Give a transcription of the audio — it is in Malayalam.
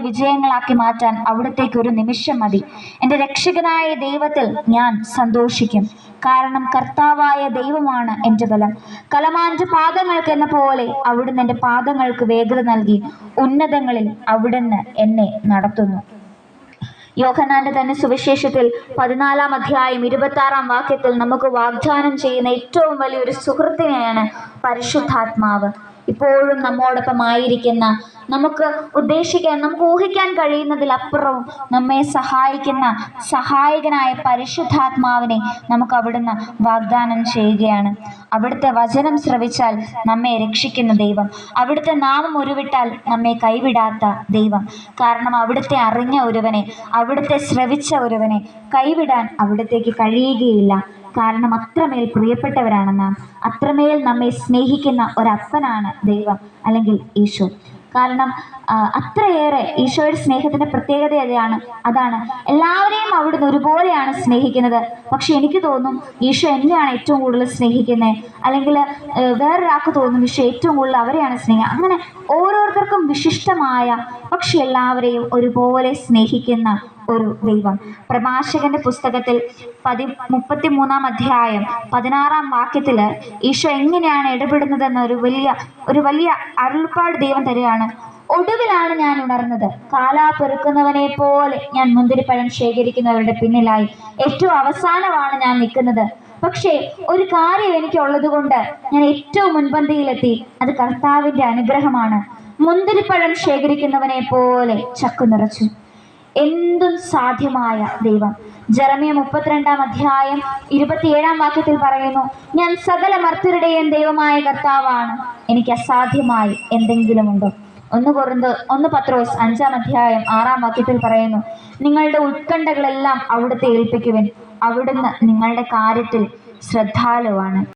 വിജയങ്ങളാക്കി മാറ്റാൻ അവിടത്തേക്ക് ഒരു നിമിഷം മതി. എൻ്റെ രക്ഷകനായ ദൈവത്തിൽ ഞാൻ സന്തോഷിക്കും. കാരണം കർത്താവായ ദൈവമാണ് എൻ്റെ ബലം. കലമാൻ്റെ പാദങ്ങൾക്ക് എന്ന പോലെ അവിടുന്ന് എൻ്റെ പാദങ്ങൾക്ക് വേഗത നൽകി. ഉന്നതങ്ങളിൽ അവിടുന്ന് എന്നെ നടത്തുന്നു. യോഹന്നാന്റെ തന്നെ സുവിശേഷത്തിൽ 14-ാം അധ്യായം 26-ാം വാക്യത്തിൽ നമുക്ക് വാഗ്ദാനം ചെയ്യുന്ന ഏറ്റവും വലിയൊരു സുഹൃത്തിനെയാണ് പരിശുദ്ധാത്മാവ്. ഇപ്പോഴും നമ്മോടൊപ്പം ആയിരിക്കുന്ന, നമുക്ക് ഊഹിക്കാൻ കഴിയുന്നതിലപ്പുറവും നമ്മെ സഹായിക്കുന്ന സഹായകനായ പരിശുദ്ധാത്മാവിനെ നമുക്ക് അവിടുന്ന് വാഗ്ദാനം ചെയ്യുകയാണ്. അവിടുത്തെ വചനം ശ്രവിച്ചാൽ നമ്മെ രക്ഷിക്കുന്ന ദൈവം, അവിടുത്തെ നാമം ഉരുവിട്ടാൽ നമ്മെ കൈവിടാത്ത ദൈവം. കാരണം അവിടുത്തെ അറിഞ്ഞ ഒരുവനെ, അവിടുത്തെ ശ്രവിച്ച ഒരുവനെ കൈവിടാൻ അവിടത്തേക്ക് കഴിയുകയില്ല. കാരണം അത്രമേൽ പ്രിയപ്പെട്ടവരാണ് നാം. അത്രമേൽ നമ്മെ സ്നേഹിക്കുന്ന ഒരപ്പനാണ് ദൈവം, അല്ലെങ്കിൽ ഈശോ. കാരണം അത്രയേറെ ഈശോയുടെ സ്നേഹത്തിൻ്റെ പ്രത്യേകത അതാണ്. എല്ലാവരെയും അവിടുന്ന് ഒരുപോലെയാണ് സ്നേഹിക്കുന്നത്. പക്ഷെ എനിക്ക് തോന്നും ഈശോ എന്നെയാണ് ഏറ്റവും കൂടുതൽ സ്നേഹിക്കുന്നത്, അല്ലെങ്കിൽ വേറൊരാൾക്ക് തോന്നും ഈശോ ഏറ്റവും കൂടുതൽ അവരെയാണ് സ്നേഹിക്കുക. അങ്ങനെ ഓരോരുത്തർക്കും വിശിഷ്ടമായ, പക്ഷെ എല്ലാവരെയും ഒരുപോലെ സ്നേഹിക്കുന്ന ഒരു ദൈവം. പ്രഭാഷകന്റെ പുസ്തകത്തിൽ 33-ാം അധ്യായം 16-ാം വാക്യത്തിൽ ഈശോ എങ്ങനെയാണ് ഇടപെടുന്നതെന്ന് ഒരു വലിയ അരുൾപ്പാട് ദൈവം തരികയാണ്. ഒടുവിലാണ് ഞാൻ ഉണർന്നത്. കാലാ പെറുക്കുന്നവനെ പോലെ ഞാൻ മുന്തിരിപ്പഴം ശേഖരിക്കുന്നവരുടെ പിന്നിലായി ഏറ്റവും അവസാനമാണ് ഞാൻ നിൽക്കുന്നത്. പക്ഷേ ഒരു കാര്യം എനിക്കുള്ളത് കൊണ്ട് ഞാൻ ഏറ്റവും മുൻപന്തിയിലെത്തി. അത് കർത്താവിൻ്റെ അനുഗ്രഹമാണ്. മുന്തിരിപ്പഴം ശേഖരിക്കുന്നവനെ പോലെ ചക്കു നിറച്ചു. എന്തും സാധ്യമായ ദൈവം. ജെറമ്യ 32-ാം അധ്യായം 27-ാം വാക്യത്തിൽ പറയുന്നു, ഞാൻ സകല മർത്യരുടെയും ദൈവമായ കർത്താവാണ്, എനിക്ക് അസാധ്യമായി എന്തെങ്കിലുമുണ്ടോ? 1 പത്രോസ് 5-ാം അധ്യായം 6-ാം വാക്യത്തിൽ പറയുന്നു, നിങ്ങളുടെ ഉത്കണ്ഠകളെല്ലാം അവിടുത്തെ ഏൽപ്പിക്കുവിൻ, അവിടുന്ന് നിങ്ങളുടെ കാര്യത്തിൽ ശ്രദ്ധാലുവാണ്.